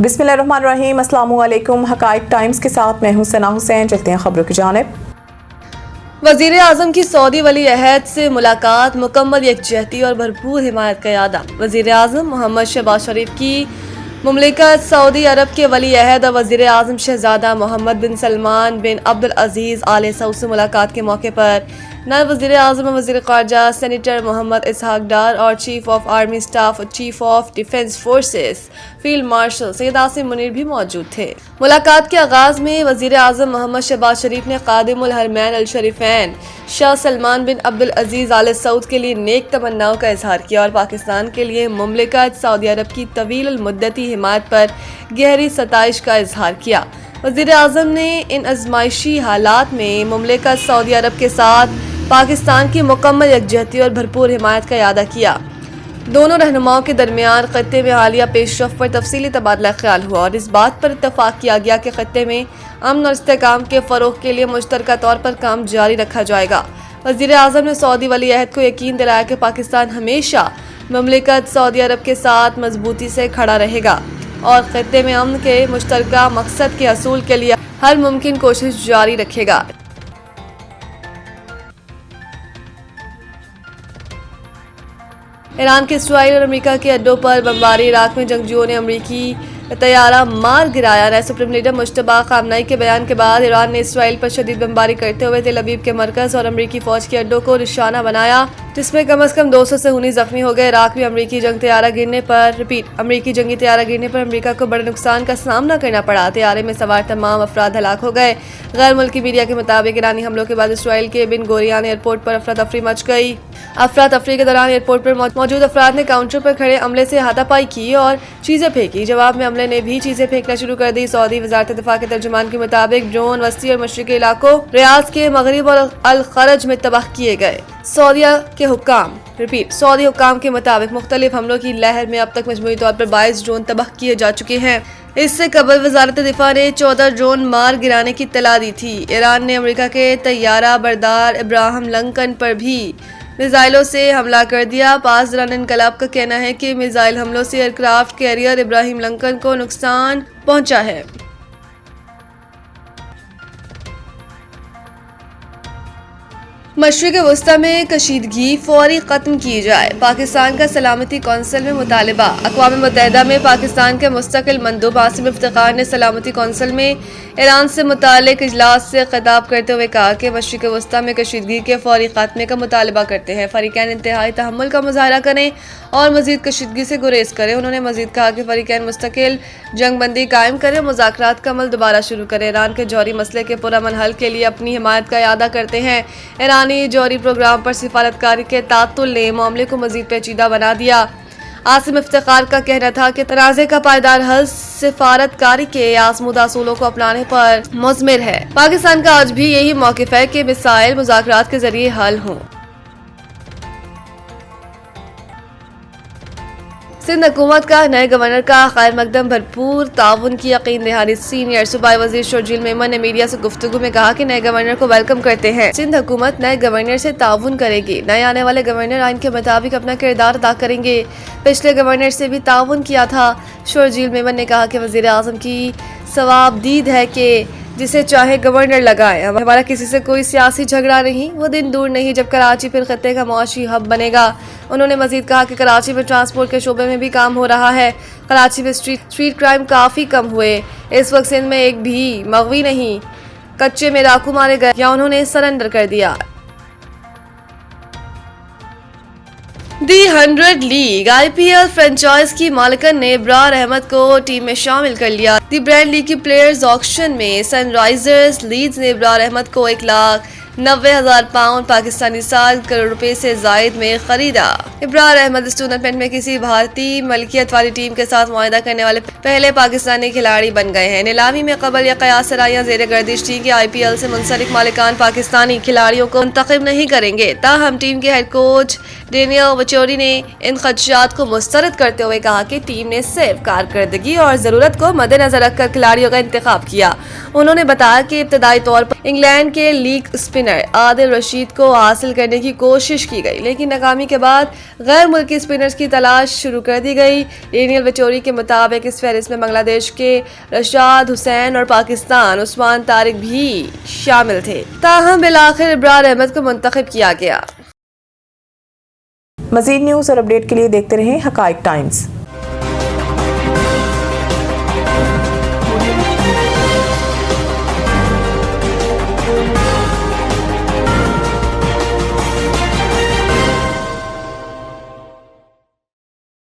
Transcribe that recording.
बिस्मिल्लाहिर्रहमानिर्रहीम, अस्सलामु अलैकुम। हकाइक टाइम्स के साथ मैं हूं सना हुसैन। चलते हैं खबरों की जानिब। वज़ीर आज़म की सऊदी वली अहद से मुलाकात, मुकम्मल यकजहती और भरपूर हिमायत का इरादा। वज़ीर आज़म मोहम्मद शहबाज शरीफ की मुमलिकत सऊदी अरब के वली अहद और वज़ीर आज़म शहजादा मोहम्मद बिन सलमान बिन अब्दुल अजीज़ आल सऊद से मुलाकात के मौके पर नायब वज़ीर आज़म और वज़ीर ख़ारजा सेनेटर मोहम्मद इसहाक डार और चीफ ऑफ आर्मी स्टाफ और chief of defence forces field marshal Syed Asim Munir भी मौजूद थे। मुलाकात के आगाज़ में वज़ीर आज़म मोहम्मद शहबाज शरीफ ने क़ादिमुल हरमैन अल शरीफैन शाह सलमान बिन अब्दुल अजीज़ आल सऊद के लिए नेक तमन्नाओं का इजहार किया और पाकिस्तान के लिए मुमलिकत सऊदी अरब की तवील मुद्दती हिमायत पर गहरी सताइश का इजहार किया। वज़ीर आज़म ने इन आज़माइशी हालात में मुमलिकत सऊदी अरब के साथ पाकिस्तान की मुकम्मल यकजहती और भरपूर हिमायत का इरादा किया। दोनों रहनुमाओं के दरमियान खत्ते में हालिया पेशरफ पर तफसीली तबादला ख्याल हुआ और इस बात पर इत्तफाक किया गया कि खत्ते में अमन और इस्तेहकाम के फ़रोग़ के लिए मुश्तरका तौर पर काम जारी रखा जाएगा। वज़ीर आज़म ने सऊदी वली अहद को यकीन दिलाया कि पाकिस्तान हमेशा मुमलिकत सऊदी अरब के साथ मजबूती से खड़ा रहेगा और खत्ते में अमन के मुश्तरका मकसद के हसूल के लिए हर मुमकिन कोशिश जारी रखेगा। ईरान के इसराइल और अमेरिका के अड्डों पर बमबारी। इराक में जंगजुओं ने अमेरिकी तैयारा मार गिराया। नए सुप्रीम लीडर मुश्तबा खामनाई के बयान के बाद ईरान ने इसराइल पर शदीद बमबारी करते हुए तेल अवीव के मरकज़ और अमेरिकी फौज के अड्डों को निशाना बनाया, जिसमें कम से कम 200 से 19 जख्मी हो गए। इराक में अमेरिकी जंगी तैयारा गिरने पर अमेरिका को बड़े नुकसान का सामना करना पड़ा। तैयारे में सवार तमाम अफराद हलाक हो गए। गैर मुल्की मीडिया के मुताबिक ईरानी हमलों के बाद इसराइल के बिन गोरियान एयरपोर्ट पर अफरा तफरी मच गई। अफरा तफरी के दौरान एयरपोर्ट पर मौजूद अफराद ने काउंटर पर खड़े अमले से हाथापाई की और चीजें फेंकी। जवाब में अमले ने भी चीजें फेंकना शुरू कर दी। सऊदी वजारत दिफा के तर्जुमान के मुताबिक ड्रोन वस्ती और मशरिकी इलाकों, रियाद के मगरिब और अल खरज में तबाह किए गए। सऊदी हुक्काम के मुताबिक मुख्तलिफ हमलों की लहर में अब तक मजमूई तौर पर 22 ड्रोन तबाह किए जा चुके हैं। इससे कबल वजारत दिफा ने 14 ड्रोन मार गिराने की इत्तला दी थी। ईरान ने अमेरिका के तैयारा बरदार इब्राहिम लिंकन पर भी मिसाइलों से हमला कर दिया। पासदारान इनकलाब का कहना है कि मिसाइल हमलों से एयरक्राफ्ट कैरियर इब्राहिम लिंकन को नुकसान पहुंचा है। मशरिक़ वस्ता में कशीदगी फौरी ख़त्म की जाए। पाकिस्तान का सलामती कौंसिल में मुतालबा। अक़वाम मुत्तहिदा में पाकिस्तान के मुस्तकिल मंदूब आसिम इफ्तिखार ने सलामती कौंसिल में ईरान से मुताल्लिक़ इजलास से खिताब करते हुए कहा कि मशरिक़ वस्ता में कशीदगी के फौरी खात्मे का मुतालबा करते हैं। फ़रीक़ैन इंतहाई तहम्मुल का मुज़ाहरा करें और मज़ीद कशीदगी से गुरेज करें। उन्होंने मज़ीद कहा कि फ़रीक़ैन मुस्तकिल जंगबंदी कायम करें, मुज़ाकरात का अमल दोबारा शुरू करें। ईरान के जौहरी मसले के पुरअमन हल के लिए अपनी हिमायत का इरादा करते हैं। ईरानी जौहरी प्रोग्राम पर सिफारतकारी के तातुल ने मामले को मज़ीद पेचीदा बना दिया। आसिम इफ्तिखार का कहना था कि तनाज़े का पायदार हल सिफारतकारी के आज़मूदा असूलों को अपनाने पर मुज़मिर है। पाकिस्तान का आज भी यही मौक़िफ़ है कि मिसाइल मुज़ाकरात के जरिए हल हों। सिंध हुकूमत का नए गवर्नर का खैर मकदम भरपूर ताउन की यकीन दहानी। सीनियर सूबाई वज़ीर शर्जील मेमन ने मीडिया से गुफ्तगू में कहा कि नए गवर्नर को वेलकम करते हैं। सिंध हुकूमत नए गवर्नर से ताउन करेगी। नए आने वाले गवर्नर आइन के मुताबिक अपना किरदार अदा करेंगे। पिछले गवर्नर से भी ताउन किया था। शर्जील मेमन ने कहा कि वज़ीर आज़म की सवाबदीद है कि जिसे चाहे गवर्नर लगाए। हमारा किसी से कोई सियासी झगड़ा नहीं। वो दिन दूर नहीं जब कराची फिर खत्ते का मुआशी हब बनेगा। उन्होंने मजीद कहा कि कराची में ट्रांसपोर्ट के शोबे में भी काम हो रहा है। कराची में स्ट्रीट क्राइम काफ़ी कम हुए। इस वक्त सिंध में एक भी मगवी नहीं, कच्चे में डाकू मारे गए या उन्होंने सरेंडर कर दिया। दी 100 लीग IPL फ्रेंचाइज की मालिकन ने इब्रार अहमद को टीम में शामिल कर लिया। दी ब्रांड लीग की प्लेयर्स ऑक्शन में सनराइजर्स लीड्स ने इब्रार अहमद को 1,90,000 पाउंड पाकिस्तानी 7 करोड़ रुपए से जायद में खरीदा। इब्रार अहमद इस टूर्नामेंट में किसी भारतीय मलकियत वाली टीम के साथ मुआहदा करने वाले पहले पाकिस्तानी खिलाड़ी बन गए हैं। नीलामी में कबल या कयास सराया ज़ेर गर्दिश थी कि IPL से मुंसलिक मालिकान पाकिस्तानी खिलाड़ियों को मुंतखब नहीं करेंगे। ताहम टीम के हेड कोच डेनियल वचोरी ने इन खदशात को मुस्तरद करते हुए कहा कि टीम ने सिर्फ कारकर्दगी और ज़रूरत को मद्देनजर रखकर खिलाड़ियों का इंतखाब किया। उन्होंने बताया कि इब्तदाई तौर पर इंग्लैंड के लीग स्पिनर आदिल रशीद को हासिल करने की कोशिश की गई, लेकिन नाकामी के बाद गैर मुल्की स्पिनर्स की तलाश शुरू कर दी गई। डेनियल वेटोरी के मुताबिक इस फहरिस्त में बांग्लादेश के रशाद हुसैन और पाकिस्तान उस्मान तारिक भी शामिल थे। ताहम बिलाखिर इब्रार अहमद को मुंतखब किया गया। मज़ीद न्यूज़ और अपडेट के लिए देखते रहें हकाइक टाइम्स।